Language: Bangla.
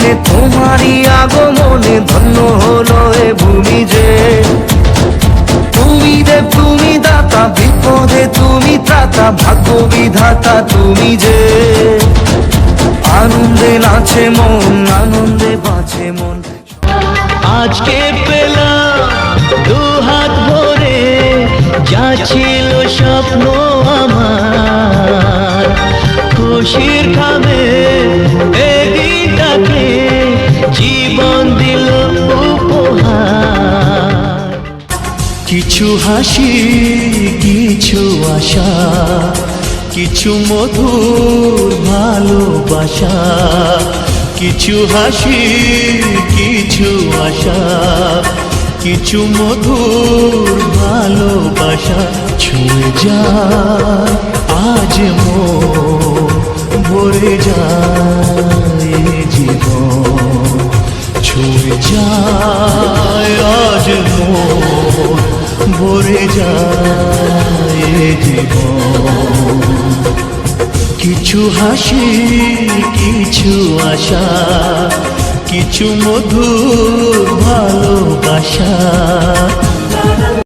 জীবনে তোমারই আগমনে ধন্য হলো এ ভূমি যে। তুমি দেব তুমি দাতা, বিপদে তুমি ত্রাতা, ভাগ্য বিধাতা তুমি যে। আনন্দে নাচে মন, আনন্দে বাঁচে মন। আজকে পেলাম দুহাত ভরে যা ছিল স্বপ্ন আমার, খুশির খাবে এদিনটাকে জীবন দিল উপহার। কিছু হাসি, কিছু আশা, কিছু মধুর ভালোবাসা। কিছু হাসি, কিছু আশা, কিছু মধুর ভালোবাসা। ছুঁয়ে যায় আজ মন, ভরে যায় জীবন। ছুঁয়ে যায় আজ মন, ভরে যায় জীবন। কিছু হাসি, কিছু আশা, কিছু মধুর ভালোবাসা।